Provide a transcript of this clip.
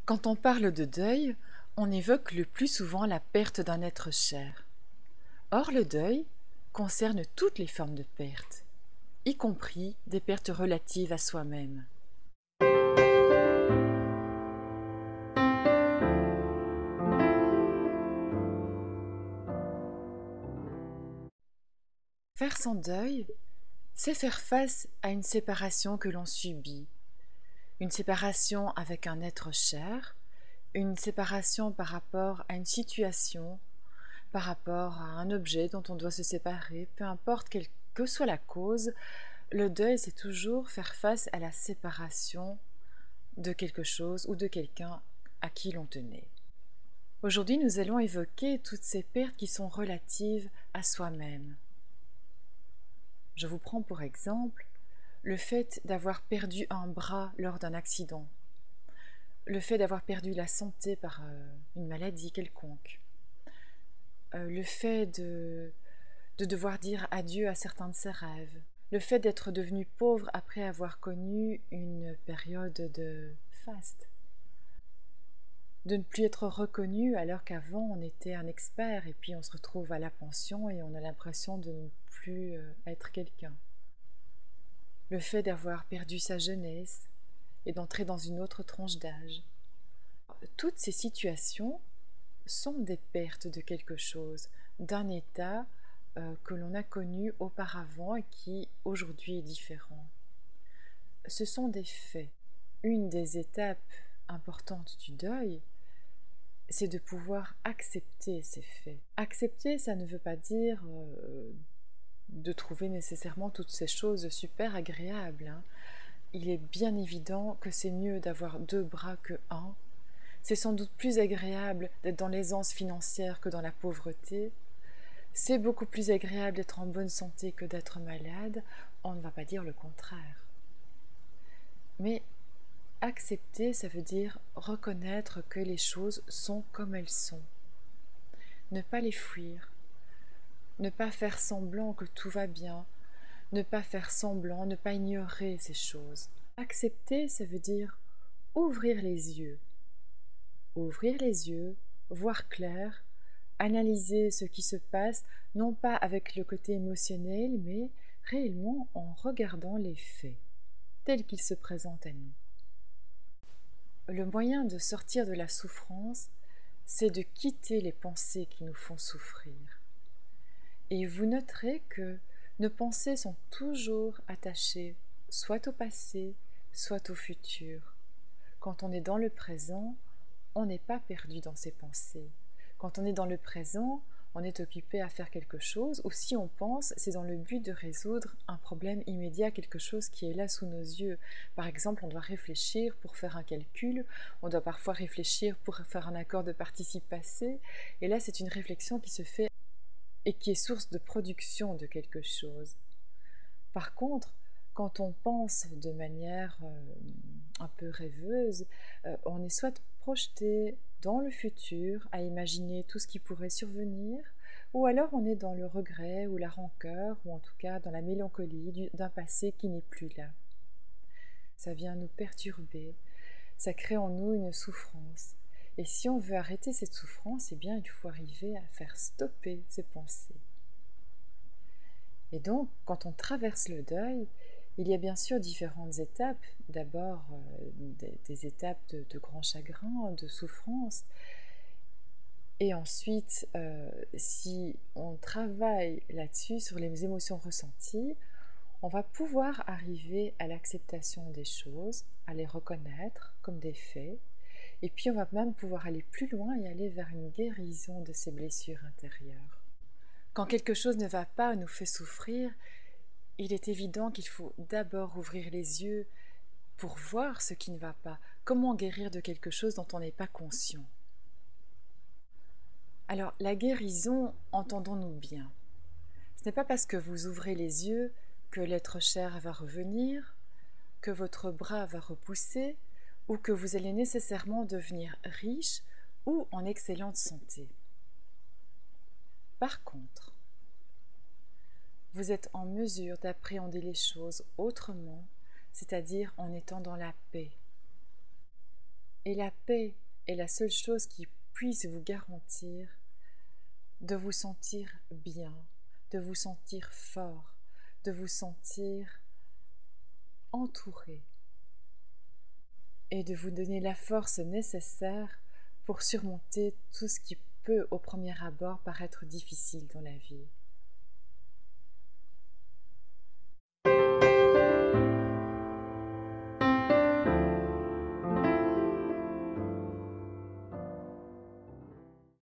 Quand on parle de deuil, on évoque le plus souvent la perte d'un être cher. Or, le deuil concerne toutes les formes de perte, y compris des pertes relatives à soi-même. Faire son deuil, c'est faire face à une séparation que l'on subit, une séparation avec un être cher, une séparation par rapport à une situation, par rapport à un objet dont on doit se séparer, peu importe quelle que soit la cause, le deuil, c'est toujours faire face à la séparation de quelque chose ou de quelqu'un à qui l'on tenait. Aujourd'hui, nous allons évoquer toutes ces pertes qui sont relatives à soi-même. Je vous prends pour exemple le fait d'avoir perdu un bras lors d'un accident, le fait d'avoir perdu la santé par une maladie quelconque, le fait de devoir dire adieu à certains de ses rêves, le fait d'être devenu pauvre après avoir connu une période de faste, de ne plus être reconnu alors qu'avant on était un expert et puis on se retrouve à la pension et on a l'impression de ne plus être quelqu'un. Le fait d'avoir perdu sa jeunesse et d'entrer dans une autre tranche d'âge. Toutes ces situations sont des pertes de quelque chose, d'un état que l'on a connu auparavant et qui aujourd'hui est différent. Ce sont des faits. Une des étapes importantes du deuil, c'est de pouvoir accepter ces faits. Accepter, ça ne veut pas dire de trouver nécessairement toutes ces choses super agréables, hein. Il est bien évident que c'est mieux d'avoir 2 bras que 1. C'est sans doute plus agréable d'être dans l'aisance financière que dans la pauvreté. C'est beaucoup plus agréable d'être en bonne santé que d'être malade. On ne va pas dire le contraire. Mais accepter, ça veut dire reconnaître que les choses sont comme elles sont. Ne pas les fuir. Ne pas faire semblant que tout va bien. Ne pas faire semblant, ne pas ignorer ces choses. Accepter, ça veut dire ouvrir les yeux. Ouvrir les yeux, voir clair, analyser ce qui se passe, non pas avec le côté émotionnel, mais réellement en regardant les faits, tels qu'ils se présentent à nous. Le moyen de sortir de la souffrance, c'est de quitter les pensées qui nous font souffrir. Et vous noterez que nos pensées sont toujours attachées soit au passé, soit au futur. Quand on est dans le présent, on n'est pas perdu dans ses pensées. Quand on est dans le présent, on est occupé à faire quelque chose, ou si on pense, c'est dans le but de résoudre un problème immédiat, quelque chose qui est là sous nos yeux. Par exemple, on doit réfléchir pour faire un calcul, on doit parfois réfléchir pour faire un accord de participe passé, et là c'est une réflexion qui se fait et qui est source de production de quelque chose. Par contre, quand on pense de manière un peu rêveuse, on est soit projeté dans le futur, à imaginer tout ce qui pourrait survenir, ou alors on est dans le regret ou la rancœur, ou en tout cas dans la mélancolie d'un passé qui n'est plus là. Ça vient nous perturber, ça crée en nous une souffrance. Et si on veut arrêter cette souffrance, eh bien il faut arriver à faire stopper ces pensées. Et donc, quand on traverse le deuil, il y a bien sûr différentes étapes. D'abord, des étapes de grand chagrin, de souffrance. Et ensuite, si on travaille là-dessus, sur les émotions ressenties, on va pouvoir arriver à l'acceptation des choses, à les reconnaître comme des faits. Et puis, on va même pouvoir aller plus loin et aller vers une guérison de ces blessures intérieures. Quand quelque chose ne va pas ou nous fait souffrir, il est évident qu'il faut d'abord ouvrir les yeux pour voir ce qui ne va pas. Comment guérir de quelque chose dont on n'est pas conscient? Alors, la guérison, entendons-nous bien. Ce n'est pas parce que vous ouvrez les yeux que l'être cher va revenir, que votre bras va repousser, ou que vous allez nécessairement devenir riche ou en excellente santé. Par contre, vous êtes en mesure d'appréhender les choses autrement, c'est-à-dire en étant dans la paix. Et la paix est la seule chose qui puisse vous garantir de vous sentir bien, de vous sentir fort, de vous sentir entouré et de vous donner la force nécessaire pour surmonter tout ce qui peut au premier abord paraître difficile dans la vie.